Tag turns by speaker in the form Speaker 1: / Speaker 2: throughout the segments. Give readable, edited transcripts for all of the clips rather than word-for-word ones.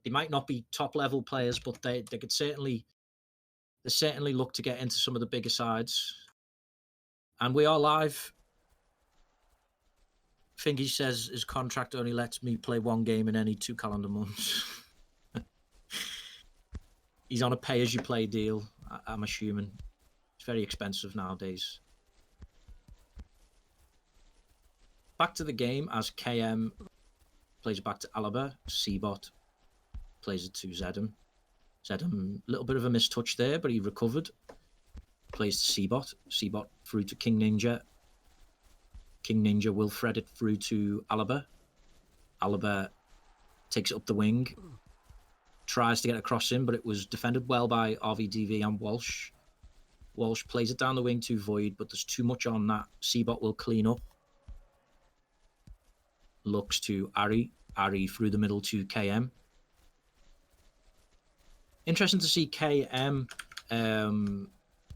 Speaker 1: They might not be top level players, but they could certainly look to get into some of the bigger sides. And we are live. Fingy says his contract only lets me play one game in any 2 calendar months. He's on a pay-as-you-play deal, I'm assuming. It's very expensive nowadays. Back to the game as KM plays it back to Alaba. Seabot plays it to Zedham. Zedham, a little bit of a mistouch there, but he recovered. Plays to Seabot. Seabot through to King Ninja. King Ninja will thread it through to Alaba. Alaba takes it up the wing. Tries to get across him, but it was defended well by RVDV and Walsh. Walsh plays it down the wing to Void, but there's too much on that. Seabot will clean up. Looks to Ari. Ari through the middle to KM. Interesting to see KM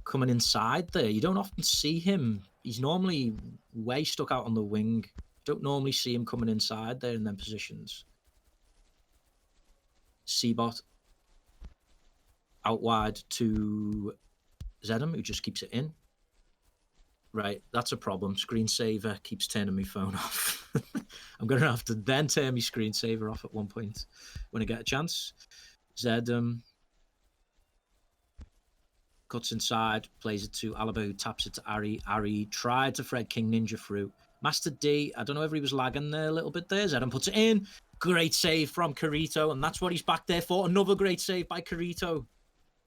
Speaker 1: coming inside there. You don't often see him. He's normally way stuck out on the wing. Don't normally see him coming inside there in them positions. Seabot out wide to Zedham, who just keeps it in. Right, that's a problem. Screensaver keeps turning my phone off. I'm going to have to then turn my screensaver off at one point when I get a chance. Zedham cuts inside, plays it to Alaba, who taps it to Ari. Ari tried to thread King Ninja through. Master D, I don't know if he was lagging there a little bit there. Zedham puts it in. Great save from Carito, and that's what he's back there for. Another great save by Carito.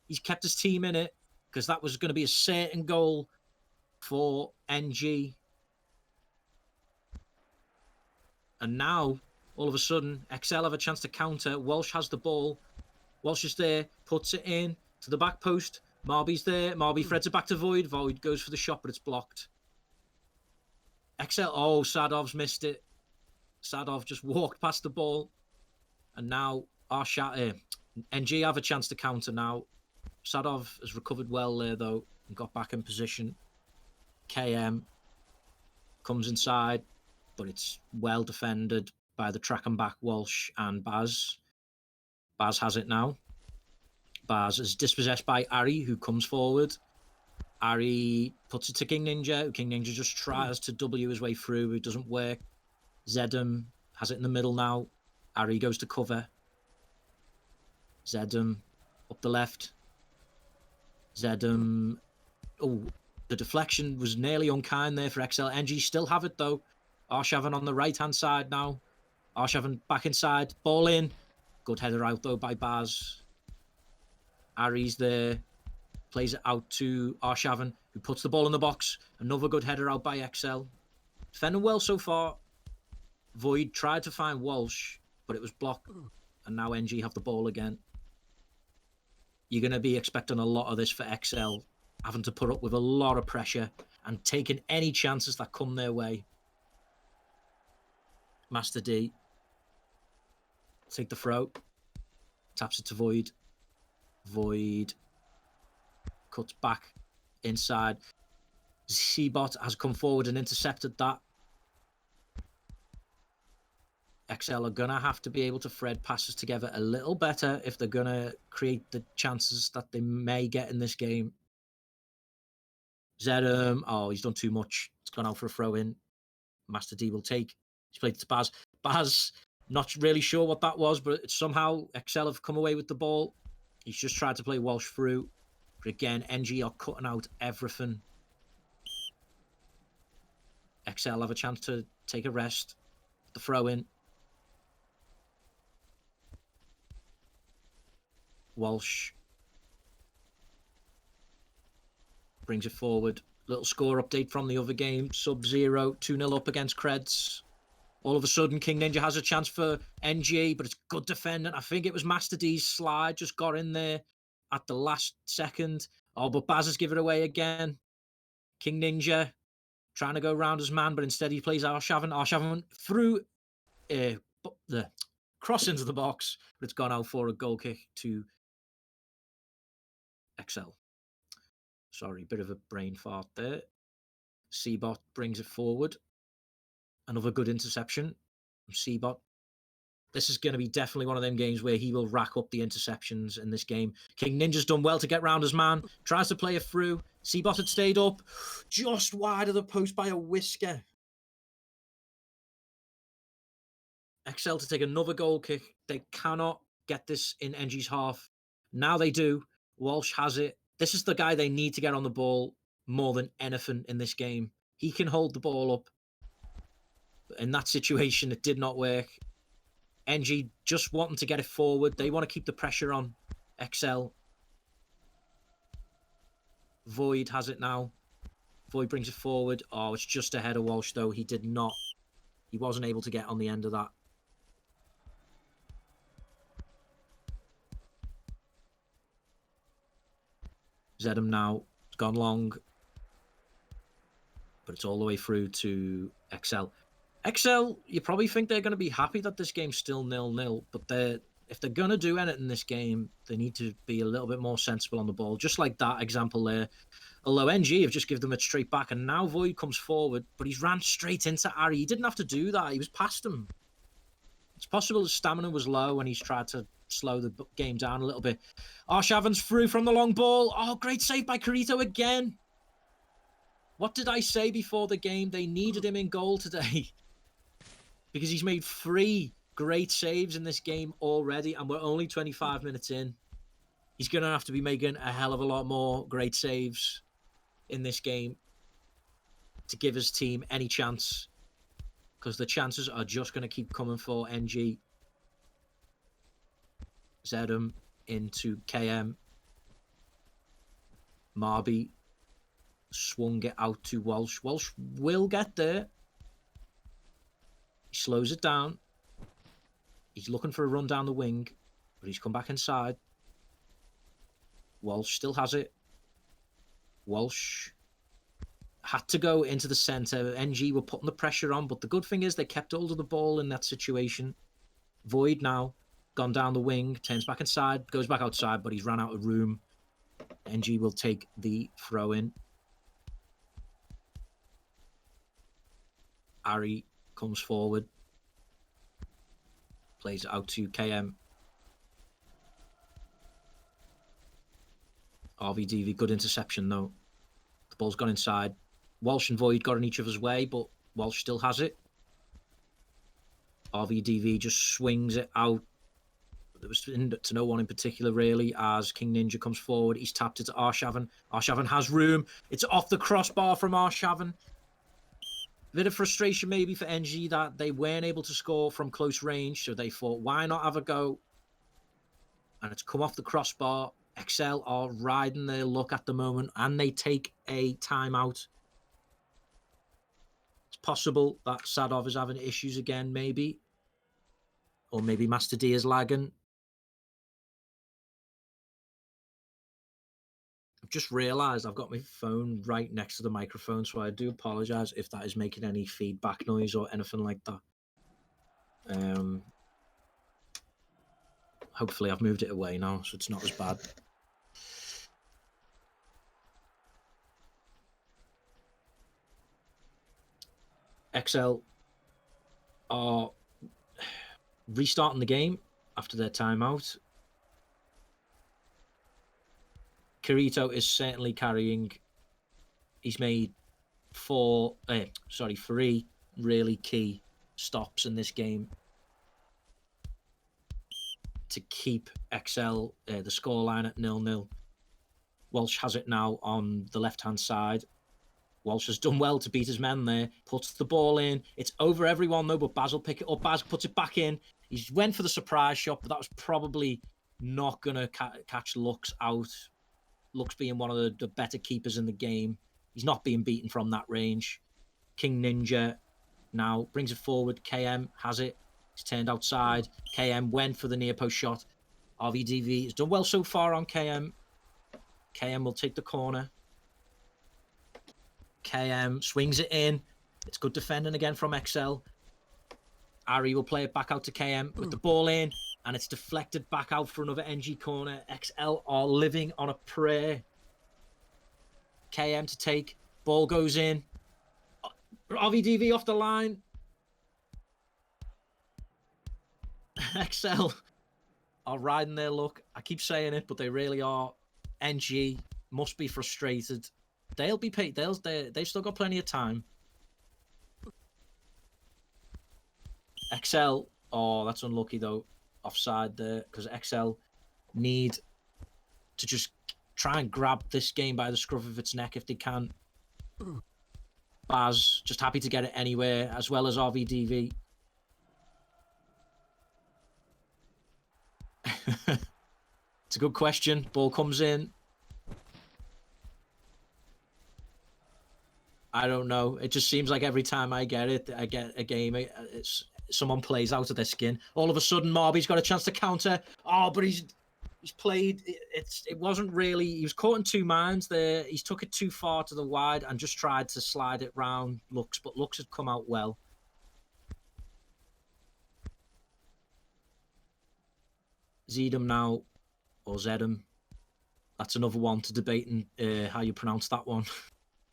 Speaker 1: He's kept his team in it because that was going to be a certain goal for NG. And now, all of a sudden, XL have a chance to counter. Walsh has the ball. Walsh is there, puts it in to the back post. Marby's there. Marby threads it back to Void. Void goes for the shot, but it's blocked. XL, oh, Sadov's missed it. Sadov just walked past the ball. And now NG have a chance to counter now. Sadov has recovered well there, though, and got back in position. KM comes inside, but it's well defended by the track and back Walsh and Baz. Baz has it now. Baz is dispossessed by Ari, who comes forward. Ari puts it to King Ninja. King Ninja just tries to W his way through. It doesn't work. Zedham has it in the middle now. Ari goes to cover. Zedham up the left. Zedham. Oh, the deflection was nearly unkind there for XL. NG still have it, though. Arshavin on the right-hand side now. Arshavin back inside. Ball in. Good header out, though, by Baz. Ari's there. Plays it out to Arshavin, who puts the ball in the box. Another good header out by XL. Defending well so far. Void tried to find Walsh, but it was blocked. And now NG have the ball again. You're going to be expecting a lot of this for XL. Having to put up with a lot of pressure and taking any chances that come their way. Master D. Take the throw. Taps it to Void. Void cuts back inside. Seabot has come forward and intercepted that. XL are going to have to be able to thread passes together a little better if they're going to create the chances that they may get in this game. Zedham, oh, he's done too much. It's gone out for a throw-in. Master D will take. He's played it to Baz. Baz, not really sure what that was, but somehow XL have come away with the ball. He's just tried to play Walsh through. But again, NG are cutting out everything. XL have a chance to take a rest. The throw-in. Walsh brings it forward. Little score update from the other game. Sub-0, 2-0 up against Creds. All of a sudden, King Ninja has a chance for NG, but it's good defending. I think it was Master D's slide just got in there at the last second. Oh, but Baz has given it away again. King Ninja trying to go around his man, but instead he plays Arshavin. Arshavin through the cross into the box, but it's gone out for a goal kick to XL. Sorry, bit of a brain fart there. Seabot brings it forward. Another good interception from Seabot. This is going to be definitely one of them games where he will rack up the interceptions in this game. King Ninja's done well to get round his man. Tries to play it through. Seabot had stayed up. Just wide of the post by a whisker. Excel to take another goal kick. They cannot get this in NG's half. Now they do. Walsh has it. This is the guy they need to get on the ball more than anything in this game. He can hold the ball up. But in that situation, it did not work. NG just wanting to get it forward. They want to keep the pressure on XL. Void has it now. Void brings it forward. Oh, it's just ahead of Walsh, though. He wasn't able to get on the end of that. Zedham now. It's gone long. But it's all the way through to XL. XL, you probably think they're going to be happy that this game's still 0-0, but if they're going to do anything in this game, they need to be a little bit more sensible on the ball, just like that example there. Although NG have just given them it straight back, and now Void comes forward, but he's ran straight into Ari. He didn't have to do that. He was past him. It's possible his stamina was low and he's tried to slow the game down a little bit. Arshavan's through from the long ball. Oh, great save by Carito again. What did I say before the game? They needed him in goal today. Because he's made 3 great saves in this game already, and we're only 25 minutes in. He's going to have to be making a hell of a lot more great saves in this game to give his team any chance, because the chances are just going to keep coming for NG. Zedham into KM. Marby swung it out to Walsh. Walsh will get there. He slows it down. He's looking for a run down the wing, but he's come back inside. Walsh still has it. Walsh had to go into the centre. NG were putting the pressure on, but the good thing is they kept hold of the ball in that situation. Void now, gone down the wing, turns back inside, goes back outside, but he's ran out of room. NG will take the throw in. Ari comes forward. Plays it out to KM. RVDV, good interception though. The ball's gone inside. Walsh and Void got in each other's way, but Walsh still has it. RVDV just swings it out. It was to no one in particular, really, as King Ninja comes forward. He's tapped it to Arshavan. Arshavan has room. It's off the crossbar from Arshavan. Bit of frustration maybe for NG that they weren't able to score from close range, so they thought, why not have a go? And it's come off the crossbar. XL are riding their luck at the moment, and they take a timeout. It's possible that Sadov is having issues again, maybe. Or maybe Master D is lagging. I've just realised I've got my phone right next to the microphone, so I do apologise if that is making any feedback noise or anything like that. Hopefully I've moved it away now, so it's not as bad. XL are restarting the game after their timeout. Carito is certainly carrying. He's made 3 really key stops in this game to keep XL the scoreline at 0-0. Walsh has it now on the left-hand side. Walsh has done well to beat his men there. Puts the ball in. It's over everyone though, but Baz will pick it up. Baz puts it back in. He went for the surprise shot, but that was probably not going to catch Lux out. Lux being one of the better keepers in the game. He's not being beaten from that range. King Ninja now brings it forward. KM has it. He's turned outside. KM went for the near post shot. RVDV has done well so far on KM. KM will take the corner. KM swings it in. It's good defending again from XL. Ari will play it back out to KM with the ball in, and it's deflected back out for another NG corner. XL are living on a prayer. KM to take. Ball goes in. RVDV off the line. XL are riding their luck. I keep saying it, but they really are. NG must be frustrated. They'll be paid. They've still got plenty of time. XL, oh, that's unlucky though. Offside there, because XL need to just try and grab this game by the scruff of its neck if they can. Baz just happy to get it anywhere, as well as RVDV. It's a good question. Ball comes in. I don't know. It just seems like every time I get it, I get a game. It's someone plays out of their skin. All of a sudden, Marby's got a chance to counter. Oh, but he's played. It wasn't really. He was caught in two minds there. He's took it too far to the wide and just tried to slide it round Lux, but Lux had come out well. Zedum now, or Zedum. That's another one to debate how you pronounce that one.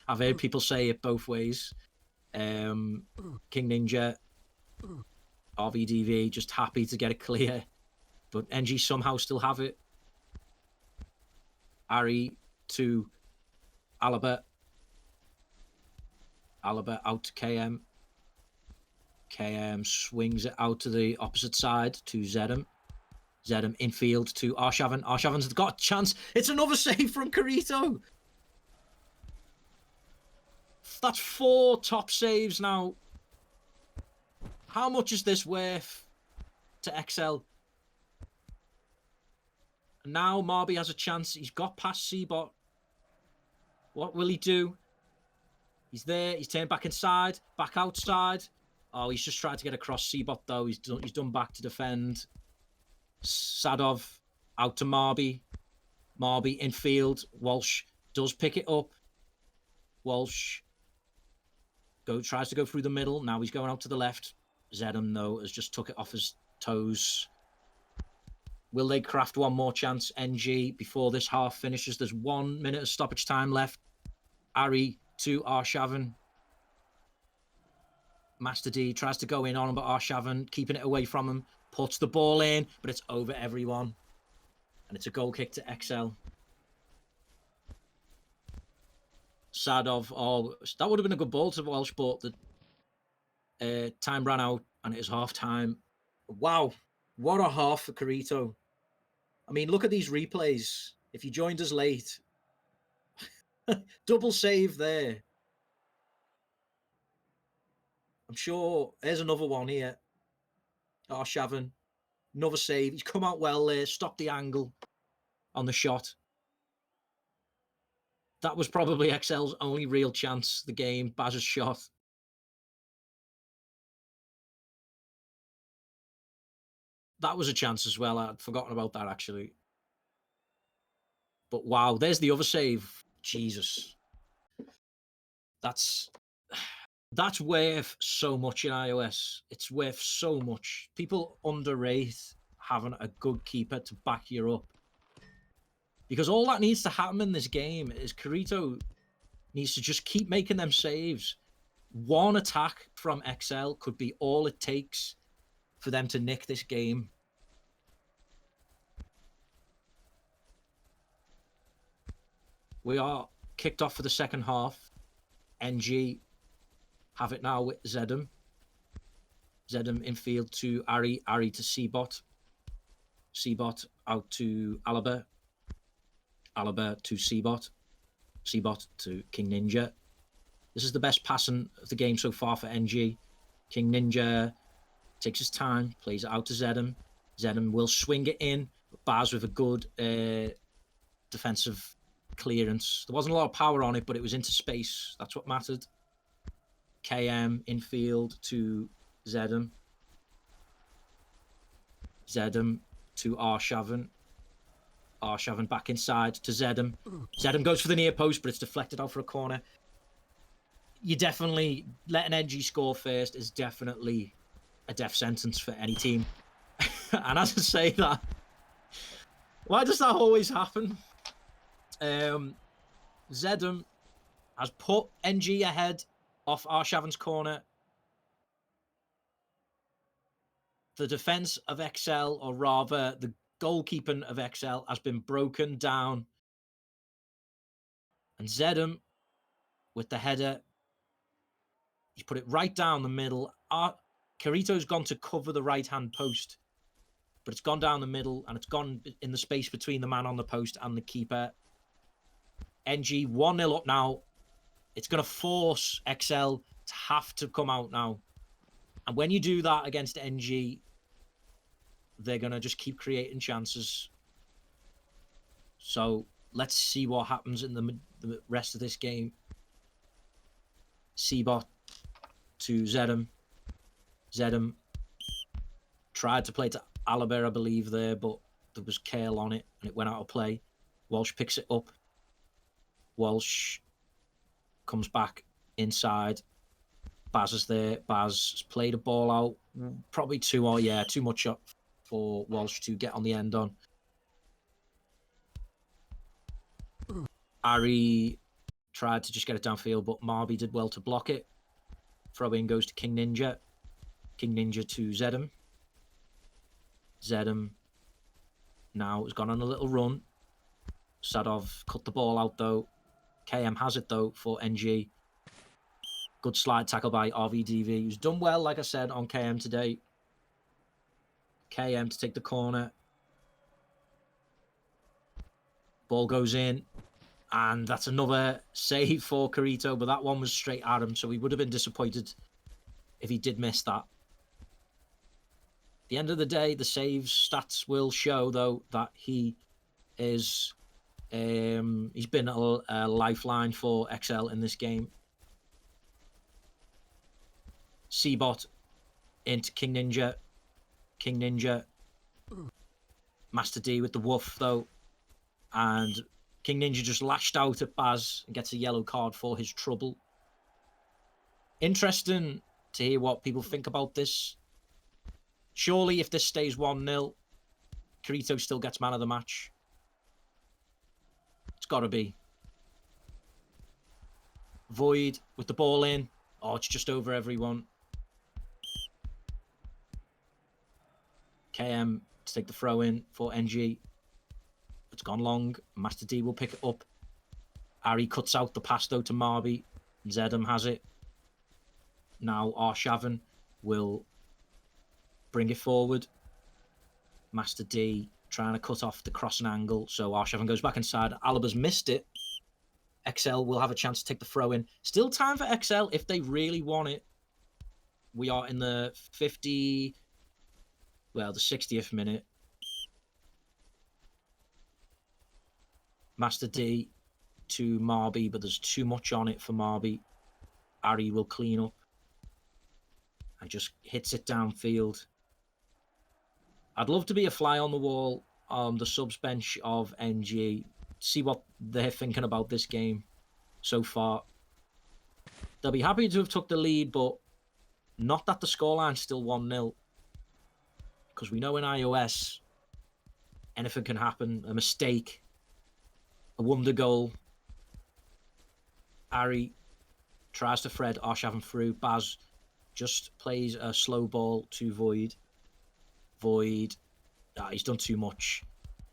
Speaker 1: I've heard people say it both ways. King Ninja, RVDV, just happy to get it clear. But NG somehow still have it. Ari to Alaba. Alaba out to KM. KM swings it out to the opposite side to Zedum. Zedum infield to Arshavin. Arshavin's got a chance. It's another save from Carito. That's 4 top saves now. How much is this worth to XL? Now Marby has a chance. He's got past Seabot. What will he do? He's there. He's turned back inside. Back outside. Oh, he's just tried to get across Seabot, though. He's done back to defend. Sadov out to Marby. Marby infield. Walsh does pick it up. Walsh tries to go through the middle. Now he's going out to the left. Zedum, though, has just took it off his toes. Will they craft one more chance, NG, before this half finishes? There's 1 minute of stoppage time left. Ari to Arshavin. Master D tries to go in on him, but Arshavin keeping it away from him. Puts the ball in, but it's over everyone. And it's a goal kick to XL. Sadov, oh, that would have been a good ball to Welsh, but the time ran out and it is half time. Wow, what a half for Carito. I mean, look at these replays. If you joined us late, double save there. I'm sure there's another one here. Arshavin, another save. He's come out well there, stopped the angle on the shot. That was probably XL's only real chance, the game. Baz's shot. That was a chance as well. I'd forgotten about that, actually. But wow, there's the other save. Jesus. That's worth so much in iOS. It's worth so much. People underrate having a good keeper to back you up. Because all that needs to happen in this game is Carito needs to just keep making them saves. One attack from XL could be all it takes for them to nick this game. We are kicked off for the second half. NG have it now with Zedum. Zedum infield to Ari. Ari to Seabot. Seabot out to Alaba. Alaba to Seabot. Seabot to King Ninja. This is the best passing of the game so far for NG. King Ninja takes his time, plays it out to Zedum. Zedum will swing it in. Baz with a good defensive clearance. There wasn't a lot of power on it, but it was into space. That's what mattered. KM infield to Zedum. Zedum to Arshavin. Arshavin back inside to Zedum. Zedum goes for the near post, but it's deflected out for a corner. You definitely letting NG score first is definitely a death sentence for any team. And as I say that, why does that always happen? Zedum has put NG ahead off Arshavin's corner. the defense of XL, or rather the goalkeeping of XL, has been broken down. And Zedham with the header. He's put it right down the middle. Carito's gone to cover the right-hand post, but it's gone down the middle, and it's gone in the space between the man on the post and the keeper. NG 1-0 up now. It's going to force XL to have to come out now. And when you do that against NG, they're going to just keep creating chances. So let's see what happens in the rest of this game. Seabot to Zedham. Zedham tried to play to Alaba, I believe, there, but there was Kale on it, and it went out of play. Walsh picks it up. Walsh comes back inside. Baz is there. Baz has played a ball out. Probably too much up for Walsh to get on the end on. Ari tried to just get it downfield, but Marby did well to block it. Throw in goes to King Ninja. King Ninja to Zedham. Zedham now has gone on a little run. Sadov cut the ball out though. KM has it though for NG. Good slide tackle by RVDV, who's done well, like I said, on KM today. KM to take the corner. Ball goes in. And that's another save for Carito, but that one was straight at him, so he would have been disappointed if he did miss that. At the end of the day, the saves stats will show, though, that he is... he's been a lifeline for XL in this game. Seabot into King Ninja. King Ninja. Master D with the woof, though. And King Ninja just lashed out at Baz and gets a yellow card for his trouble. Interesting to hear what people think about this. Surely if this stays 1-0, Carito still gets man of the match. It's got to be. Void with the ball in. Oh, it's just over everyone. KM to take the throw in for NG. It's gone long. Master D will pick it up. Ari cuts out the pass though to Marby. Zedham has it. Now Arshavin will bring it forward. Master D trying to cut off the crossing angle. So Arshavin goes back inside. Alaba's missed it. XL will have a chance to take the throw in. Still time for XL if they really want it. We are in the 60th minute. Master D to Marby, but there's too much on it for Marby. Ari will clean up and just hits it downfield. I'd love to be a fly on the wall on the subs bench of NG, see what they're thinking about this game so far. They'll be happy to have took the lead, but not that the scoreline's still 1-0. Because we know in iOS, anything can happen. A mistake, a wonder goal. Ari tries to thread Arshavin through. Baz just plays a slow ball to Void. Void, he's done too much.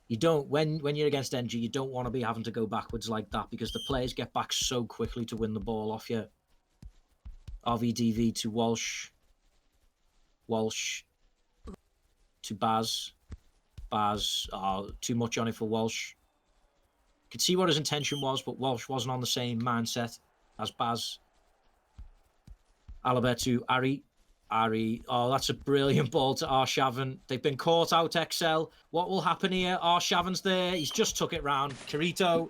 Speaker 1: You don't, when you're against NG, you don't want to be having to go backwards like that because the players get back so quickly to win the ball off you. RVDV to Walsh. Walsh to Baz. Baz, too much on it for Walsh. Could see what his intention was, but Walsh wasn't on the same mindset as Baz. Alaba to Ari. Ari, that's a brilliant ball to Arshavin. They've been caught out, XL. What will happen here? Arshavin's there. He's just took it round. Carito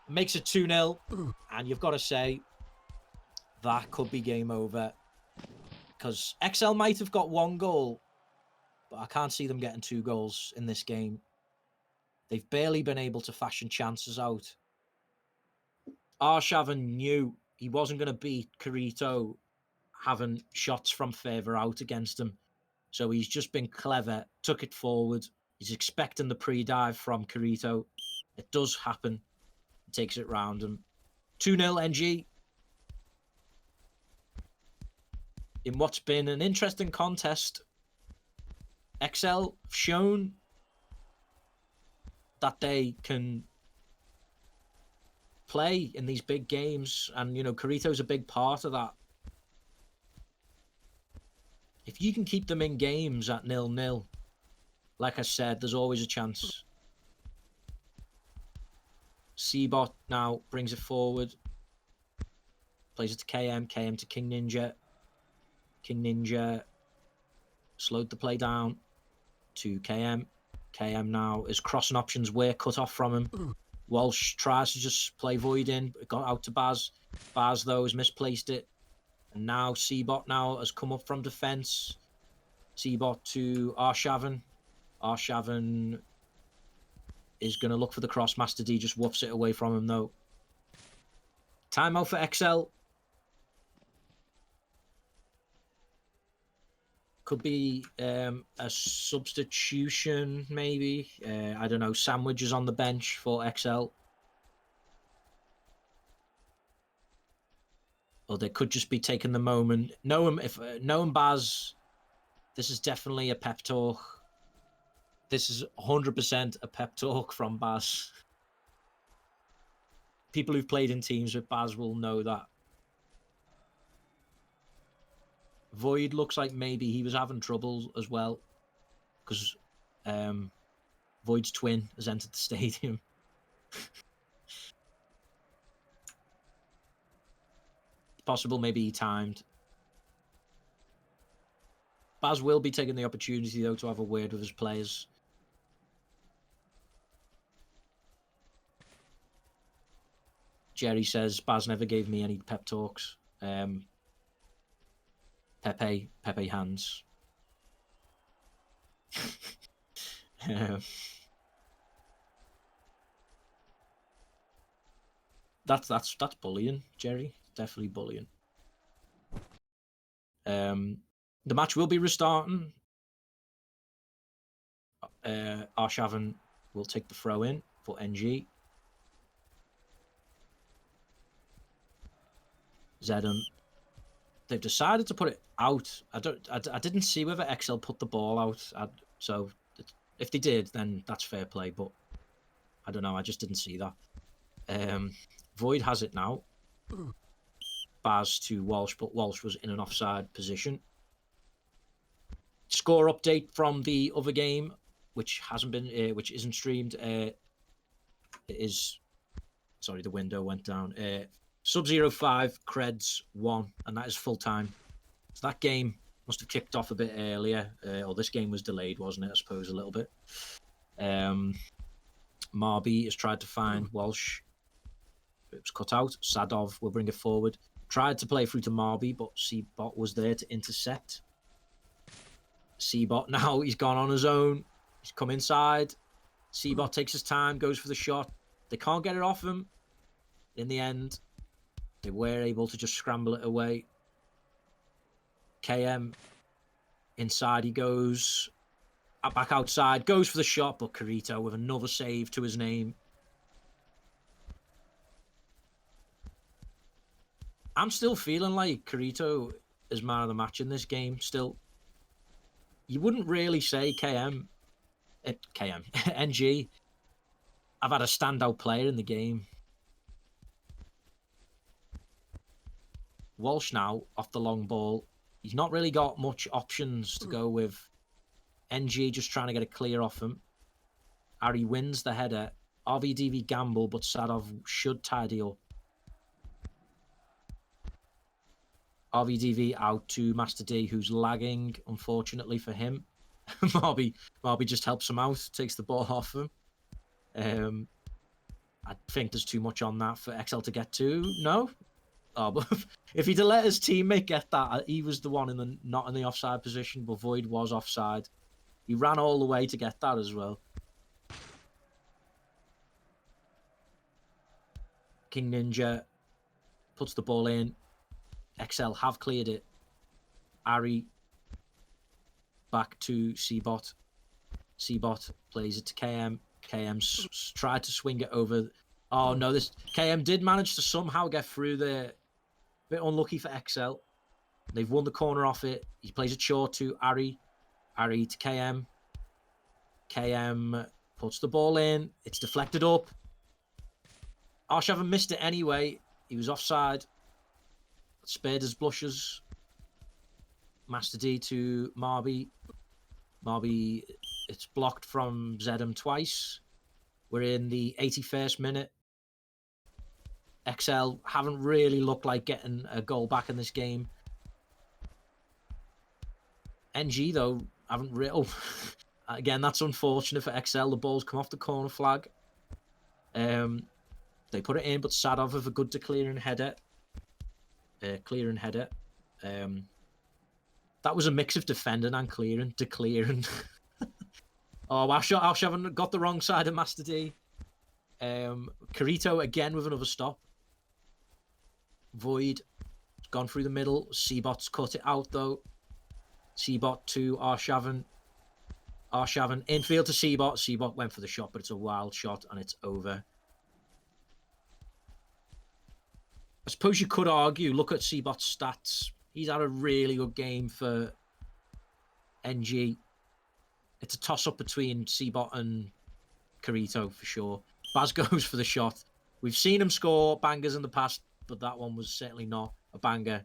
Speaker 1: makes it 2-0. And you've got to say, that could be game over. Because XL might have got one goal, but I can't see them getting 2 goals in this game. They've barely been able to fashion chances out. Arshavin knew he wasn't going to beat Carito having shots from further out against him. So he's just been clever, took it forward. He's expecting the pre-dive from Carito. It does happen. He takes it round him. 2-0 NG. In what's been an interesting contest. XL have shown that they can play in these big games, and you know, Carito's a big part of that. If you can keep them in games at 0-0, like I said, there's always a chance. Seabot now brings it forward. Plays it to KM. KM to King Ninja. King Ninja slowed the play down to KM. KM now is crossing options were cut off from him. Walsh tries to just play Void in. It got out to Baz. Baz, though, has misplaced it. And now Seabot now has come up from defence. Seabot to Arshavin. Arshavin is going to look for the cross. Master D just woofs it away from him, though. Timeout for XL. Could be a substitution, maybe. I don't know. Sandwich is on the bench for XL. Or they could just be taking the moment. Knowing Baz, this is definitely a pep talk. This is 100% a pep talk from Baz. People who've played in teams with Baz will know that. Void looks like maybe he was having trouble as well, because Void's twin has entered the stadium. Possible maybe he timed. Baz will be taking the opportunity, though, to have a word with his players. Jerry says, Baz never gave me any pep talks. Pepe hands. That's bullying, Jerry. Definitely bullying. The match will be restarting. Arshavin will take the throw in for NG. Zedham. They've decided to put it out. I didn't see whether XL put the ball out. So if they did, then that's fair play. But I don't know. I just didn't see that. Void has it now. Baz to Walsh, but Walsh was in an offside position. Score update from the other game, which hasn't been, which isn't streamed. It is. Sorry, the window went down. Sub-Zero 5, Creds 1, and that is full time. So that game must have kicked off a bit earlier, or this game was delayed, wasn't it? I suppose a little bit. Marby has tried to find Walsh. It was cut out. Sadov will bring it forward. Tried to play through to Marby, but Seabot was there to intercept. Seabot now, he's gone on his own. He's come inside. Seabot takes his time, goes for the shot. They can't get it off him. In the end, they were able to just scramble it away. KM, inside he goes. Back outside, goes for the shot, but Carito with another save to his name. I'm still feeling like Carito is man of the match in this game, still. You wouldn't really say NG. I've had a standout player in the game. Walsh now off the long ball. He's not really got much options to go with. NG just trying to get a clear off him. Ari wins the header. RVDV gamble, but Sadov should tidy up. RVDV out to Master D, who's lagging, unfortunately for him. Marby just helps him out, takes the ball off him. I think there's too much on that for XL to get to. No? Oh, but if he'd have let his teammate get that, he was the one not in the offside position, but Void was offside. He ran all the way to get that as well. King Ninja puts the ball in. XL have cleared it. Ari back to Seabot. Seabot plays it to KM. KM tried to swing it over. Oh no, this KM did manage to somehow get through there. Bit unlucky for XL. They've won the corner off it. He plays it short to Ari. Ari to KM. KM puts the ball in. It's deflected up. Arshavin missed it anyway. He was offside. Spared his blushes. Master D to Marby. Marby, it's blocked from Zedham twice. We're in the 81st minute. XL haven't really looked like getting a goal back in this game. NG, though, haven't really... Oh, again, that's unfortunate for XL. The ball's come off the corner flag. They put it in, but Sadov with a good clearing header. That was a mix of defending and clearing. Declearing. Oh, Arshavin got the wrong side of Master D. Carito again with another stop. Void gone through the middle. Seabot's cut it out though. Seabot to Arshavin. Arshavin infield to Seabot. Seabot went for the shot, but it's a wild shot and it's over. I suppose you could argue, look at Seabot's stats. He's had a really good game for NG. It's a toss-up between Seabot and Carito for sure. Baz goes for the shot. We've seen him score bangers in the past, but that one was certainly not a banger.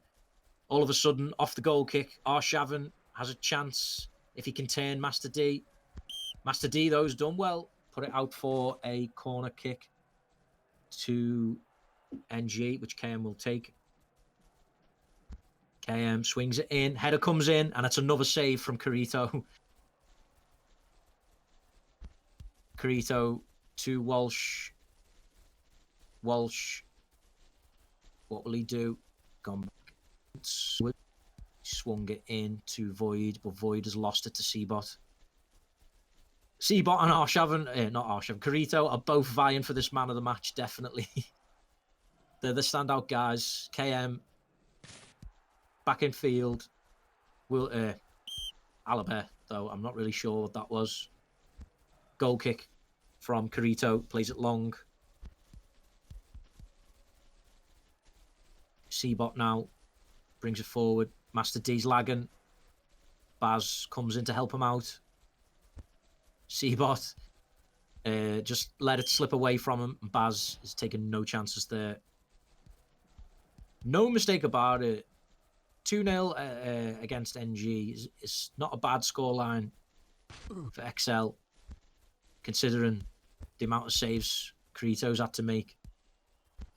Speaker 1: All of a sudden, off the goal kick, Arshavin has a chance if he can turn Master D. Master D, though, has done well. Put it out for a corner kick to NG, which KM will take. KM swings it in. Header comes in, and it's another save from Carito. Carito to Walsh. Walsh. What will he do? Gone back. Swung it in to Void, but Void has lost it to Seabot. Seabot and Arshavin, not Arshavin, Carito are both vying for this man of the match, definitely. They're the standout guys. KM back in field. Alaba, though, I'm not really sure what that was. Goal kick from Carito, plays it long. Seabot now brings it forward. Master D's lagging. Baz comes in to help him out. Seabot just let it slip away from him. Baz is taking no chances there. No mistake about it. 2-0 against NG is not a bad scoreline for XL, considering the amount of saves Carito's had to make.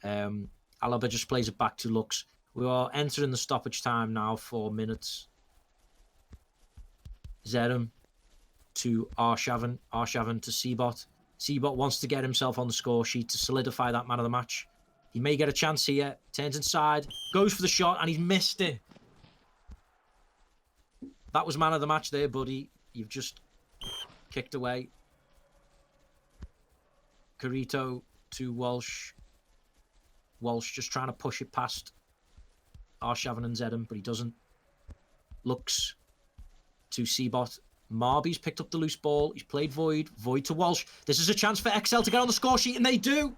Speaker 1: Alaba just plays it back to Lux. We are entering the stoppage time now, 4 minutes. Zedham to Arshavin. Arshavin to Seabot. Seabot wants to get himself on the score sheet to solidify that man of the match. He may get a chance here. Turns inside. Goes for the shot, and he's missed it. That was man of the match there, buddy. You've just kicked away. Carito to Walsh. Walsh just trying to push it past Arshavin and Zedham, but he doesn't. Looks to Seabot. Marby's picked up the loose ball. He's played Void. Void to Walsh. This is a chance for XL to get on the score sheet, and they do.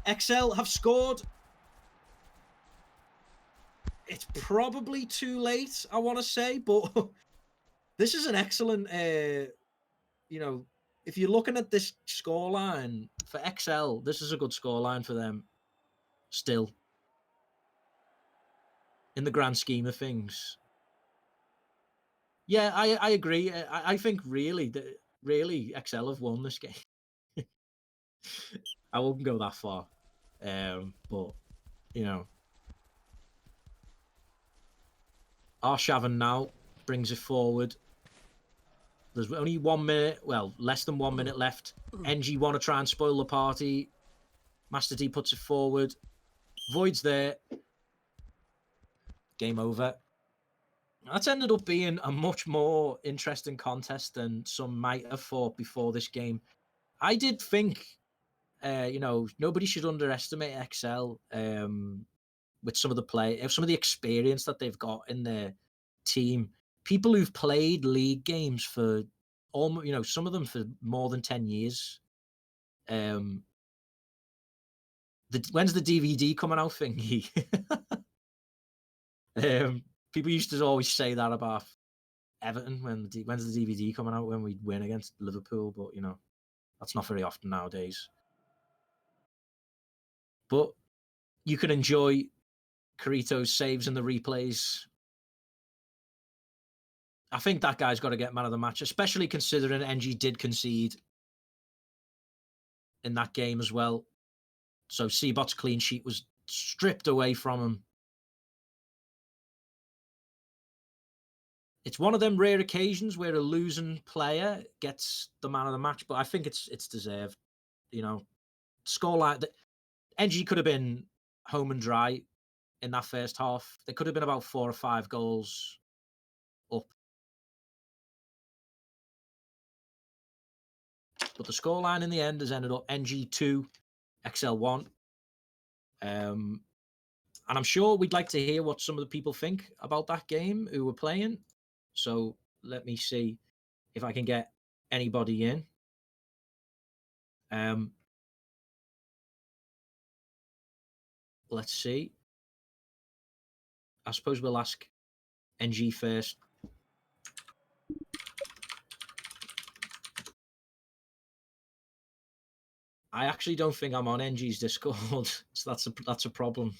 Speaker 1: XL have scored. It's probably too late, I want to say, but this is an excellent, you know, if you're looking at this scoreline for XL, this is a good scoreline for them still. In the grand scheme of things. Yeah, I agree. I think really XL have won this game. I wouldn't go that far. But, you know. Arshavin now brings it forward. There's only 1 minute, well, less than 1 minute left. NG want to try and spoil the party. Master D puts it forward. Void's there. Game over. That's ended up being a much more interesting contest than some might have thought before this game. I did think, you know, nobody should underestimate XL with some of the play, some of the experience that they've got in their team. People who've played league games for almost, you know, some of them for more than 10 years. When's the DVD coming out thingy? People used to always say that about Everton when's the DVD coming out when we win against Liverpool? But you know, that's not very often nowadays. But you can enjoy Carito's saves and the replays. I think that guy's got to get man of the match, especially considering NG did concede in that game as well. So Seabot's clean sheet was stripped away from him. It's one of them rare occasions where a losing player gets the man of the match, but I think it's deserved. You know, scoreline. NG could have been home and dry in that first half. There could have been about 4 or 5 goals up. But the scoreline in the end has ended up NG 2, XL 1. And I'm sure we'd like to hear what some of the people think about that game who were playing. So let me see if I can get anybody in. Let's see. I suppose we'll ask NG first. I actually don't think I'm on NG's Discord, so that's a problem.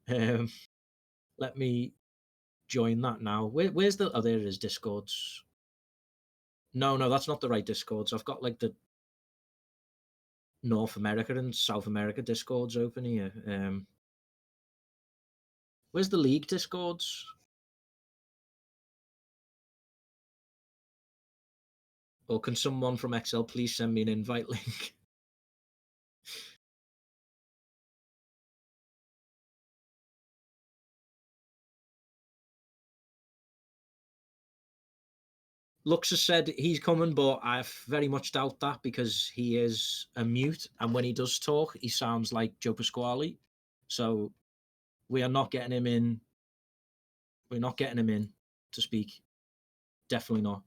Speaker 1: Let me join that now. Where's the? Oh, there it is. Discords. No, that's not the right Discords. I've got like the North America and South America Discords open here. Where's the league Discords? Or can someone from XL please send me an invite link? Lux has said he's coming, but I very much doubt that because he is a mute, and when he does talk, he sounds like Joe Pasquale. So we are not getting him in. We're not getting him in to speak. Definitely not.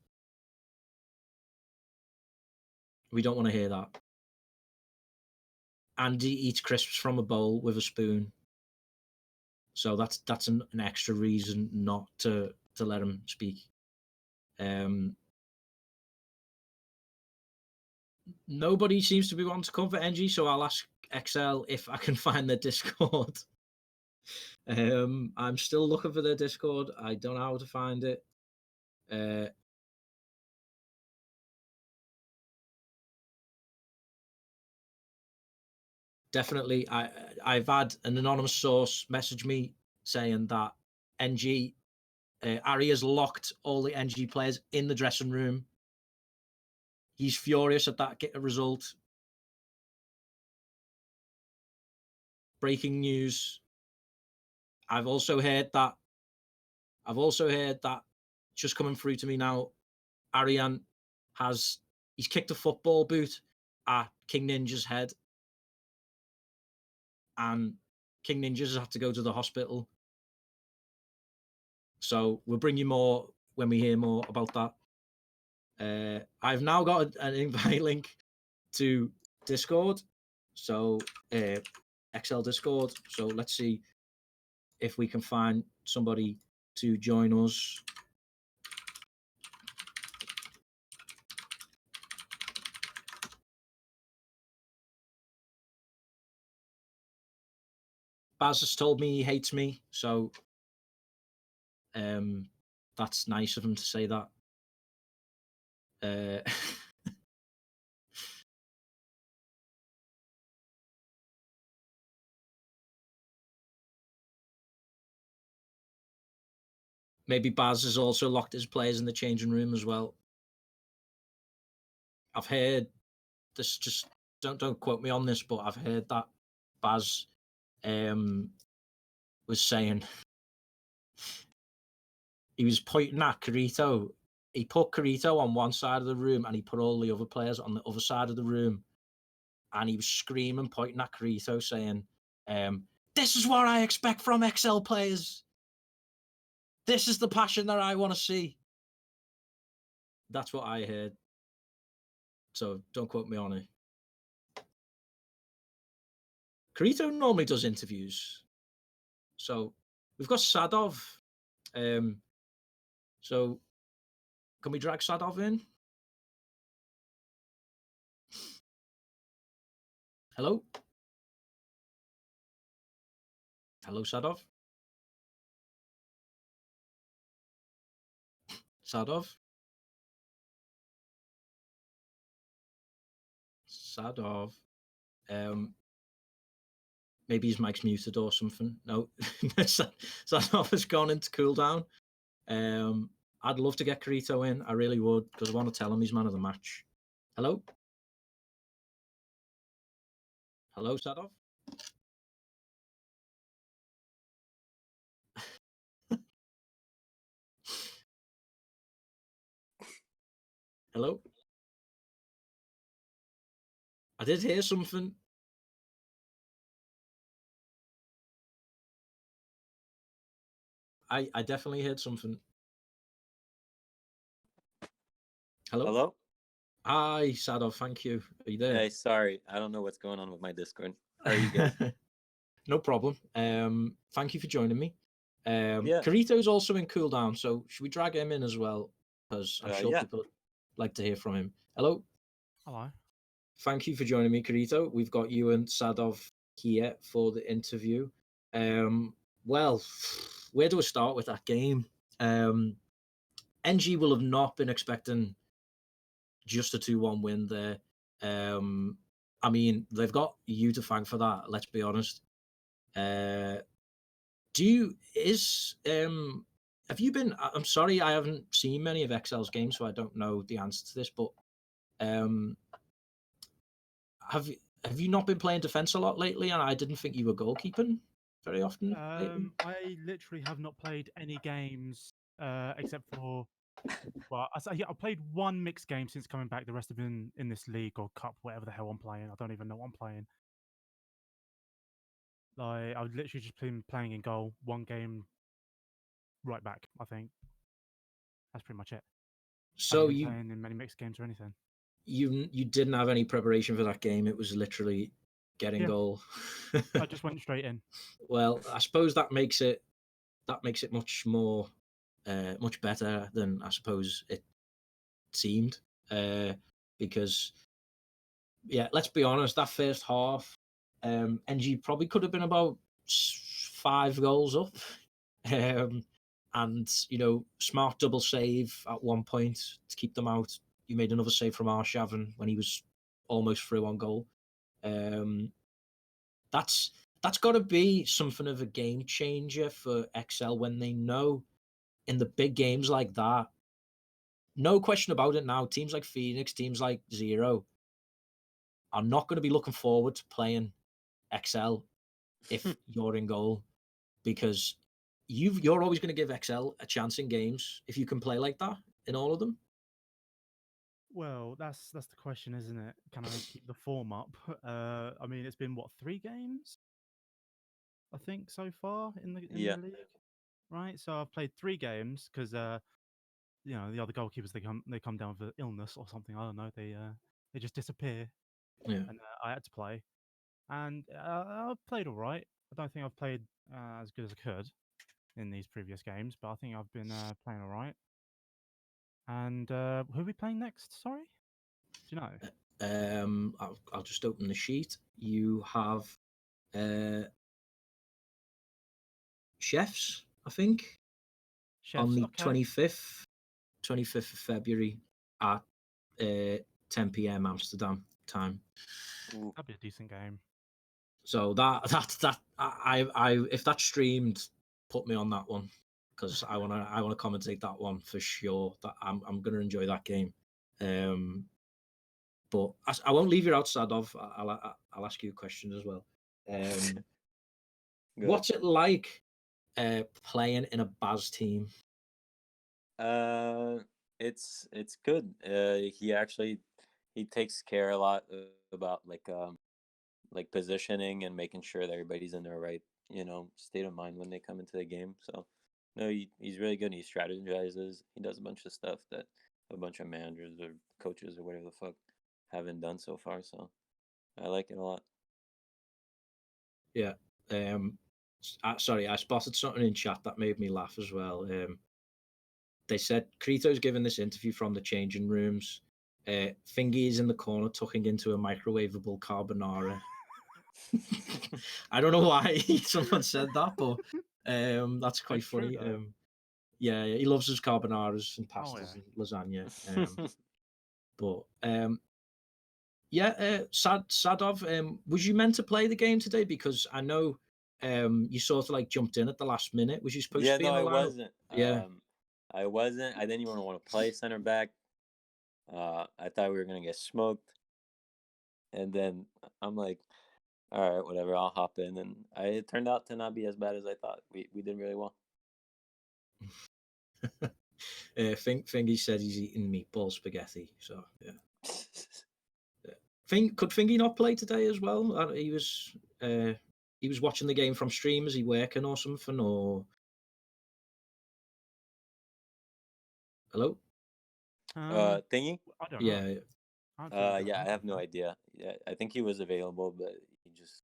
Speaker 1: We don't want to hear that. Andy eats crisps from a bowl with a spoon. So that's an extra reason not to let him speak. Nobody seems to be wanting to come for NG, so I'll ask XL if I can find their Discord. I'm still looking for their Discord. I don't know how to find it. Definitely, I've had an anonymous source message me saying that NG Ari has locked all the NG players in the dressing room. He's furious at that result. Breaking news. I've also heard that just coming through to me now, Arian he's kicked a football boot at King Ninja's head. And King Ninja's had to go to the hospital. So we'll bring you more when we hear more about that. I've now got an invite link to Discord. So XL Discord. So let's see if we can find somebody to join us. Baz has told me he hates me, so that's nice of him to say that. Maybe Baz has also locked his players in the changing room as well. I've heard this. Just don't quote me on this, but I've heard that Baz was saying he was pointing at Carito. He put Carito on one side of the room and he put all the other players on the other side of the room. And he was screaming, pointing at Carito, saying, this is what I expect from XL players. This is the passion that I want to see. That's what I heard. So don't quote me on it. Carito normally does interviews. So we've got Sadov. So Can we drag Sadov in? Hello? Hello, Sadov? Sadov? Sadov? Maybe his mic's muted or something. No, Sadov has gone into cooldown. I'd love to get Carito in. I really would, because I want to tell him he's man of the match. Hello? Hello, Sadov? Hello? I did hear something. I definitely heard something. Hello?
Speaker 2: Hello?
Speaker 1: Hi, Sadov. Thank you. Are you there?
Speaker 2: Hey, sorry. I don't know what's going on with my Discord. How are you guys?
Speaker 1: No problem. Thank you for joining me.
Speaker 2: Yeah.
Speaker 1: Carito's also in cooldown, so should we drag him in as well? Because I'm sure
Speaker 2: Yeah.
Speaker 1: people like to hear from him. Hello.
Speaker 3: Hello.
Speaker 1: Thank you for joining me, Carito. We've got you and Sadov here for the interview. Well, where do we start with that game? NG will have not been expecting just a 2-1 win there. I mean, they've got you to thank for that, let's be honest. Have you been, I'm sorry, I haven't seen many of XL's games, so I don't know the answer to this, but have you not been playing defense a lot lately? And I didn't think you were goalkeeping very often lately.
Speaker 3: I literally have not played any games except for, well, I played one mixed game since coming back. The rest have been in this league or cup, whatever the hell I'm playing. I don't even know what I'm playing. Like, I've literally just been playing in goal, one game right back, I think. That's pretty much it.
Speaker 1: So
Speaker 3: Haven't been playing in many mixed games or anything.
Speaker 1: You didn't have any preparation for that game. It was literally getting goal.
Speaker 3: I just went straight in.
Speaker 1: Well, I suppose that makes it much more much better than I suppose it seemed. Because yeah, let's be honest, that first half, NG probably could have been about 5 goals up. And smart double save at one point to keep them out. You made another save from Arshavin when he was almost through on goal. That's got to be something of a game changer for XL when they know in the big games like that. No question about it now. Teams like Phoenix, teams like Zero are not going to be looking forward to playing XL if you're in goal, because you're always going to give XL a chance in games if you can play like that in all of them.
Speaker 3: Well, that's the question, isn't it? Can I keep the form up? I mean, it's been what, 3 games, I think, so far in the league, right? So I've played 3 games because the other goalkeepers, they come down with illness or something. I don't know. They just disappear.
Speaker 1: Yeah.
Speaker 3: And I had to play, and I've played all right. I don't think I've played as good as I could in these previous games, but I think I've been playing all right. And who are we playing next? Sorry, do you know?
Speaker 1: I'll just open the sheet. You have Chefs, I think,
Speaker 3: Chefs,
Speaker 1: on the
Speaker 3: okay.
Speaker 1: 25th of February at 10 p.m. Amsterdam time.
Speaker 3: That'd be a decent game.
Speaker 1: So that I if that's streamed, put me on that one, because I wanna commentate that one for sure. That I'm gonna enjoy that game. But I won't leave you outside of. I'll ask you a question as well. What's it like playing in a Baz team?
Speaker 2: It's good. He takes care a lot about like positioning and making sure that everybody's in their right state of mind when they come into the game. So no, he's really good. He strategizes. He does a bunch of stuff that a bunch of managers or coaches or whatever the fuck haven't done so far. So I like it a lot.
Speaker 1: Yeah. Sorry, I spotted something in chat that made me laugh as well. they said Crito's given this interview from the changing rooms. Fingy is in the corner tucking into a microwavable carbonara. I don't know why someone said that, but that's quite
Speaker 3: It's true,
Speaker 1: funny.
Speaker 3: though.
Speaker 1: Yeah, he loves his carbonaras and
Speaker 3: Oh,
Speaker 1: pastas
Speaker 3: yeah.
Speaker 1: and lasagna. But yeah, Sadov, was you meant to play the game today? Because I know you sort of like jumped in at the last minute. Was you supposed
Speaker 2: Yeah,
Speaker 1: to be
Speaker 2: no,
Speaker 1: in the
Speaker 2: I
Speaker 1: lineup?
Speaker 2: wasn't.
Speaker 1: Yeah.
Speaker 2: I wasn't. I didn't even want to play center back. I thought we were gonna get smoked, and then I'm like, all right, whatever, I'll hop in, and it turned out to not be as bad as I thought. We did really well.
Speaker 1: Fingy said he's eating meatball spaghetti. So yeah. Could Fingy not play today as well? He was watching the game from stream. Is he working or something? Or hello?
Speaker 2: Thingy.
Speaker 3: I don't know.
Speaker 1: Yeah.
Speaker 3: I actually don't
Speaker 2: Yeah, I
Speaker 3: know,
Speaker 2: have no
Speaker 3: man.
Speaker 2: idea. Yeah, I think he was available, but he just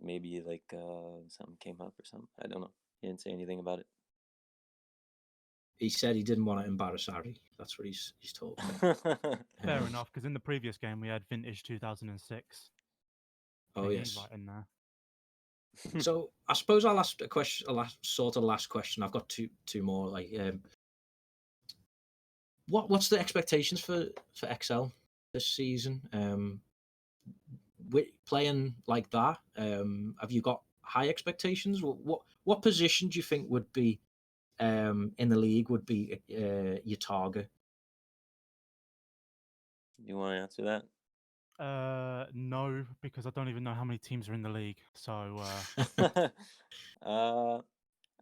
Speaker 2: maybe like something came up or something. I don't know. He didn't say anything about it.
Speaker 1: He said he didn't want to embarrass Harry. That's what he's told me.
Speaker 3: Fair enough, because in the previous game we had vintage 2006.
Speaker 1: Oh
Speaker 3: Thingy
Speaker 1: yes.
Speaker 3: right in there.
Speaker 1: So I suppose I'll ask a question. A last question. I've got two more. Like, what's the expectations for XL this season? Playing like that, have you got high expectations? What position do you think would be in the league would be your target?
Speaker 2: You want to answer that?
Speaker 3: No, because I don't even know how many teams are in the league. So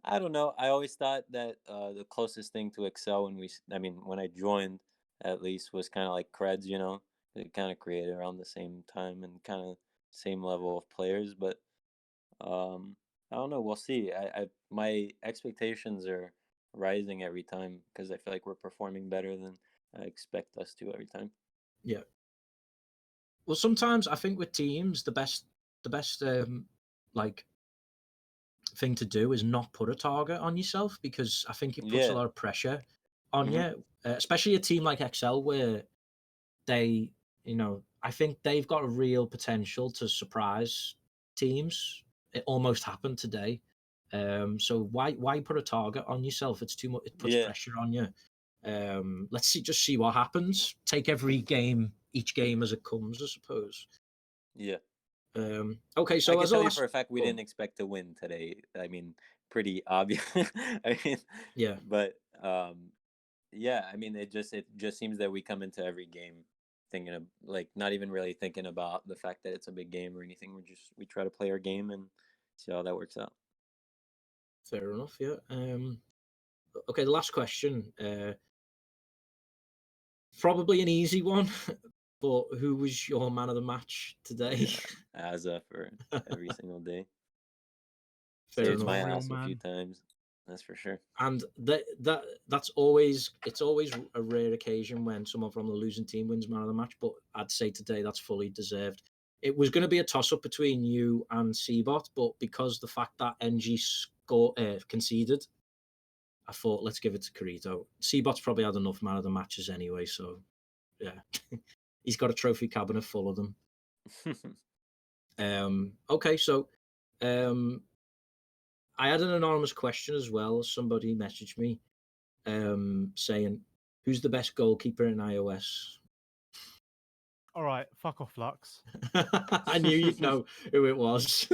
Speaker 2: I don't know. I always thought that the closest thing to Excel when I joined, at least, was kind of like Creds. It kind of created around the same time and kind of same level of players. But I don't know. We'll see. My expectations are rising every time because I feel like we're performing better than I expect us to every time.
Speaker 1: Yeah. Well, sometimes I think with teams, the best like thing to do is not put a target on yourself, because I think it puts a
Speaker 2: Yeah.
Speaker 1: lot of pressure on
Speaker 2: Mhm.
Speaker 1: you, especially a team like XL where they, I think they've got a real potential to surprise teams. It almost happened today. So why put a target on yourself? It's too much. It puts
Speaker 2: Yeah.
Speaker 1: pressure on you. Let's see what happens. Take each game as it comes, I suppose.
Speaker 2: Yeah.
Speaker 1: Okay,
Speaker 2: I
Speaker 1: so
Speaker 2: can
Speaker 1: as a
Speaker 2: tell you for
Speaker 1: last,
Speaker 2: a fact we didn't expect to win today. I mean, pretty obvious. I mean,
Speaker 1: yeah,
Speaker 2: but yeah. I mean, it just seems that we come into every game thinking of like not even really thinking about the fact that it's a big game or anything. We try to play our game and see how that works out.
Speaker 1: fair enough. Yeah. Okay, the last question. Probably an easy one, but who was your man of the match today?
Speaker 2: Yeah, Azza for every single day.
Speaker 1: Fair
Speaker 2: Saved
Speaker 3: Tito's
Speaker 1: enough.
Speaker 2: my
Speaker 3: a real
Speaker 2: ass a few
Speaker 3: man.
Speaker 2: times. That's for sure.
Speaker 1: And that's always a rare occasion when someone from the losing team wins man of the match. But I'd say today that's fully deserved. It was going to be a toss up between you and Seabot, but because the fact that NG conceded, I thought let's give it to Carito. Seabot's probably had enough man of the matches anyway, so yeah, he's got a trophy cabinet full of them. Okay, so I had an anonymous question as well. Somebody messaged me saying, "Who's the best goalkeeper in iOS?"
Speaker 3: All right, fuck off, Lux.
Speaker 1: I knew you'd know who it was.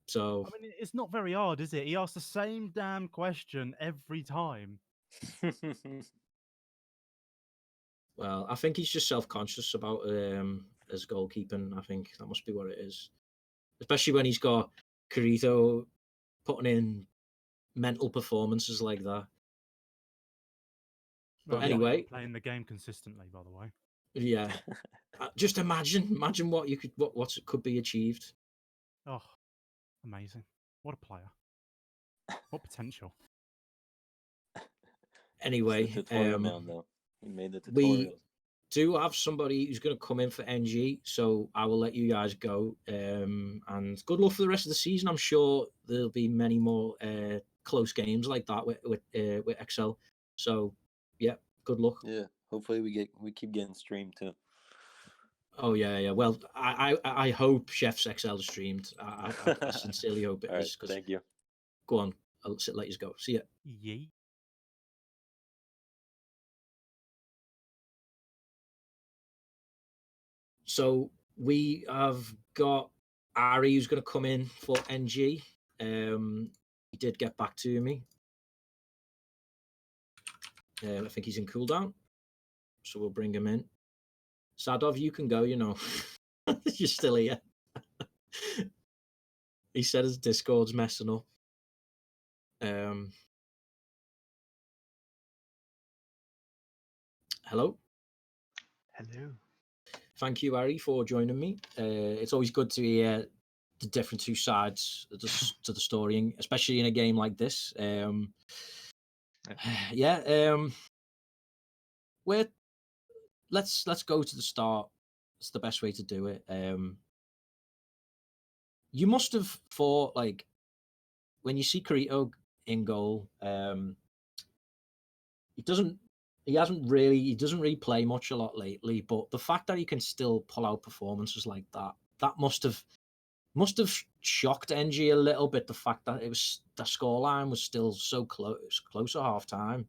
Speaker 1: So,
Speaker 3: I mean, it's not very hard, is it? He asks the same damn question every time.
Speaker 1: well, I think he's just self-conscious about his goalkeeping. I think that must be what it is, especially when he's got Carito putting in mental performances like that. But
Speaker 3: Well, he's not even
Speaker 1: anyway,
Speaker 3: playing the game consistently, by the way.
Speaker 1: yeah. Just imagine what could be achieved.
Speaker 3: Oh, amazing! What a player! What potential!
Speaker 2: It's the
Speaker 1: Anyway,
Speaker 2: tutorial man though. He made the
Speaker 1: we
Speaker 2: tutorials.
Speaker 1: do have somebody who's going to come in for NG, so I will let you guys go. And good luck for the rest of the season. I'm sure there'll be many more close games like that with Excel. So yeah, good luck.
Speaker 2: Yeah, hopefully we keep getting streamed too.
Speaker 1: Oh yeah. Well, I hope Chef's Excel is streamed. I sincerely hope it
Speaker 2: All right,
Speaker 1: is.
Speaker 2: thank you.
Speaker 1: Go on, I'll let you go. See ya.
Speaker 3: Yeet.
Speaker 1: So we have got Ari who's going to come in for NG. He did get back to me. I think he's in cooldown, so we'll bring him in. Sadov, you can go. You're still here. He said his Discord's messing up. Hello.
Speaker 4: Hello.
Speaker 1: Thank you, Ari, for joining me. It's always good to hear the different two sides to the story, especially in a game like this. Let's go to the start. It's the best way to do it. You must have thought, like, when you see Carito in goal, he doesn't really play much a lot lately, but the fact that he can still pull out performances like that must have shocked NG a little bit. The fact that the scoreline was still so close at half time.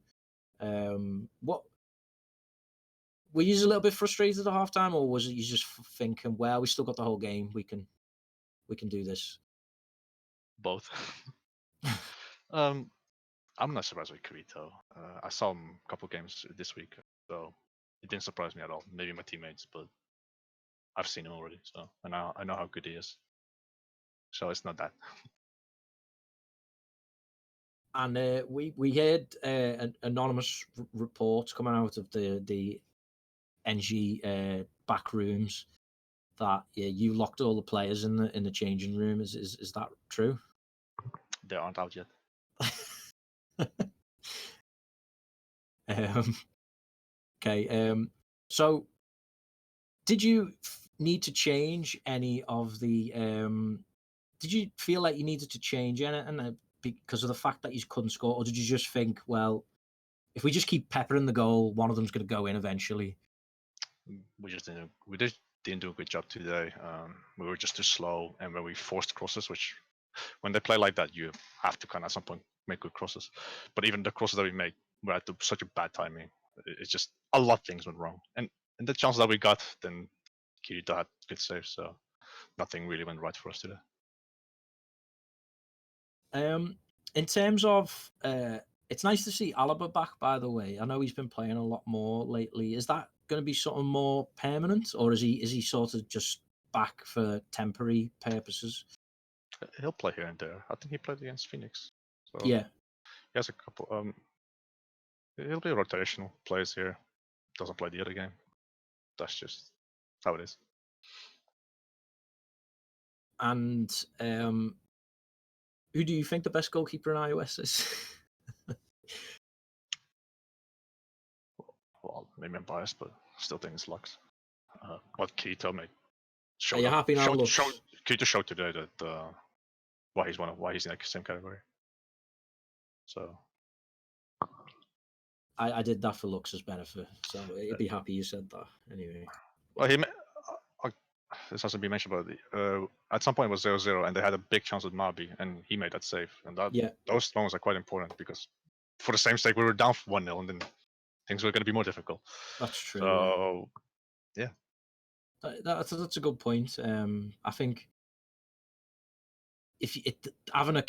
Speaker 1: What were you a little bit frustrated at half time, or was it you just thinking, well, we still got the whole game, we can do this?
Speaker 4: Both. I'm not surprised with Kirito. I saw him a couple games this week, so it didn't surprise me at all. Maybe my teammates, but I've seen him already, so I know how good he is. So it's not that.
Speaker 1: And we heard an anonymous report coming out of the NG back rooms that you locked all the players in the changing room. Is that true?
Speaker 4: They aren't out yet.
Speaker 1: Okay. So, did you need to change any of the? Did you feel like you needed to change anything because of the fact that you couldn't score, or did you just think, well, if we just keep peppering the goal, one of them's going to go in eventually?
Speaker 4: We didn't do a good job today. We were just too slow, and when we forced crosses, which when they play like that, you have to kind of at some point make good crosses. But even the crosses that we made were at such a bad timing. It's just a lot of things went wrong, and the chances that we got, then Kirito had good saves, so nothing really went right for us today.
Speaker 1: In terms of, it's nice to see Alaba back. By the way, I know he's been playing a lot more lately. Is that going to be something more permanent, or is he sort of just back for temporary purposes?
Speaker 4: He'll play here and there. I think he played against Phoenix. So
Speaker 1: Yeah,
Speaker 4: he has a couple. He'll be rotational plays here. Doesn't play the other game. That's just how it is.
Speaker 1: and who do you think the best goalkeeper in iOS is?
Speaker 4: Well, maybe I'm biased, but still think it's Lux. What Kirito made.
Speaker 1: Are you happy now, Lux?
Speaker 4: Kirito showed today that why he's in the same category. So
Speaker 1: I did that for Lux's benefit, so he'd be happy you said that. Anyway.
Speaker 4: Well, this has to be mentioned, but at some point it was 0-0, and they had a big chance with Mabi, and he made that save. And those moments are quite important because for the same sake, we were down 1-0, and then things were going to be more difficult.
Speaker 1: That's true.
Speaker 4: So, yeah.
Speaker 1: That's a good point. I think having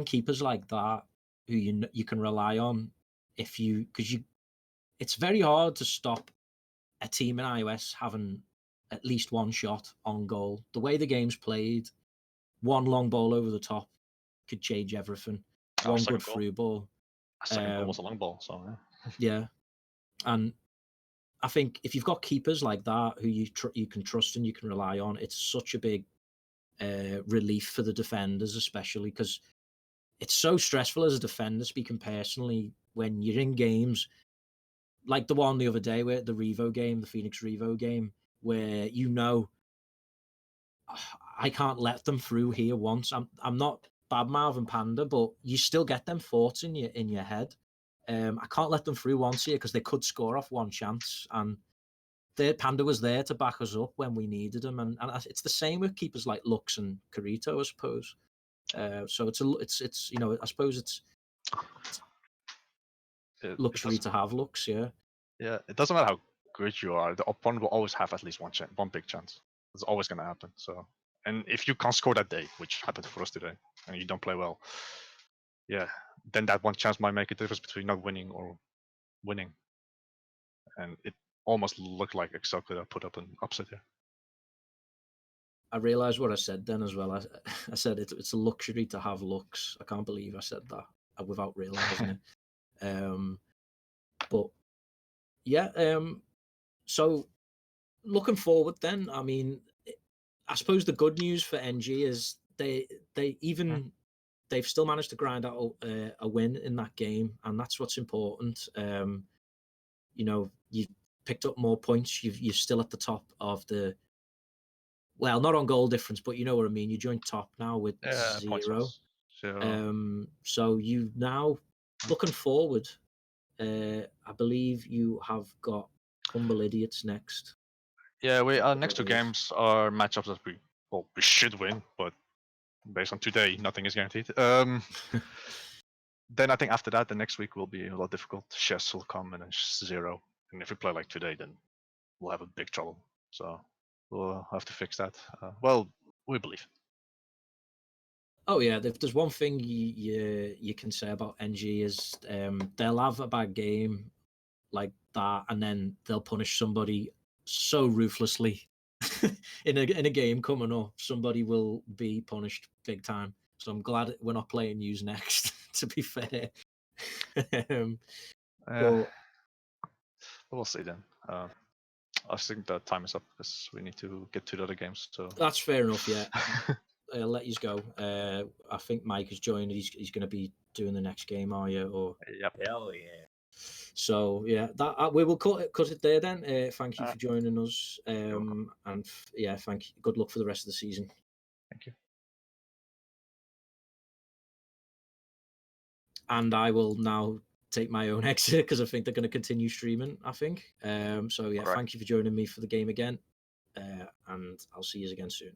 Speaker 1: keepers like that who you can rely on, it's very hard to stop a team in iOS having at least one shot on goal. The way the game's played, one long ball over the top could change everything. One good through ball.
Speaker 4: Second goal was a long ball, so
Speaker 1: yeah. And I think if you've got keepers like that who you can trust and you can rely on, it's such a big relief for the defenders, especially because it's so stressful as a defender, speaking personally, when you're in games like the one the other day where the Revo game, the Phoenix Revo game, where I can't let them through here once. I'm not bad mouthing Panda, but you still get them thoughts in your head. I can't let them through once here because they could score off one chance, and their Panda was there to back us up when we needed them, and it's the same with keepers like Lux and Carito, I suppose. So it's I suppose it's luxury to have Lux, yeah.
Speaker 4: Yeah, it doesn't matter how good you are. The opponent will always have at least one big chance. It's always going to happen. So, and if you can't score that day, which happened for us today, and you don't play well, yeah, then that one chance might make a difference between not winning or winning. And it almost looked like Excel could have put up an upset here.
Speaker 1: I realised what I said then as well. I said it's a luxury to have Lux. I can't believe I said that without realising it. But yeah, so looking forward then, I mean, I suppose the good news for NG is they've still managed to grind out a win in that game, and that's what's important. You've picked up more points. You're still at the top of the, well, not on goal difference, but you know what I mean. You joined top now with 0. So you now looking forward. I believe you have got Humble Idiots next.
Speaker 4: Yeah, our next 2 games are matchups that we should win, but based on today, nothing is guaranteed. Then I think after that, the next week will be a lot difficult. Chess will come and then 0. And if we play like today, then we'll have a big trouble. So we'll have to fix that. Well, we believe.
Speaker 1: Oh yeah, if there's one thing you can say about NG is they'll have a bad game like that, and then they'll punish somebody so ruthlessly in a game coming up. Somebody will be punished big time. So I'm glad we're not playing Use next. To be fair, but
Speaker 4: we'll see then. I think the time is up because we need to get to the other games. So
Speaker 1: that's fair enough. Yeah, I'll let you go. I think Mike has joined. He's going to be doing the next game, are you? Or
Speaker 4: yep.
Speaker 2: Hell yeah.
Speaker 1: So yeah, that we will cut it there then. Thank you for joining us, and yeah, thank you. Good luck for the rest of the season.
Speaker 4: Thank you.
Speaker 1: And I will now take my own exit because I think they're going to continue streaming. I think. So yeah,
Speaker 4: Correct.
Speaker 1: Thank you for joining me for the game again, and I'll see you again soon.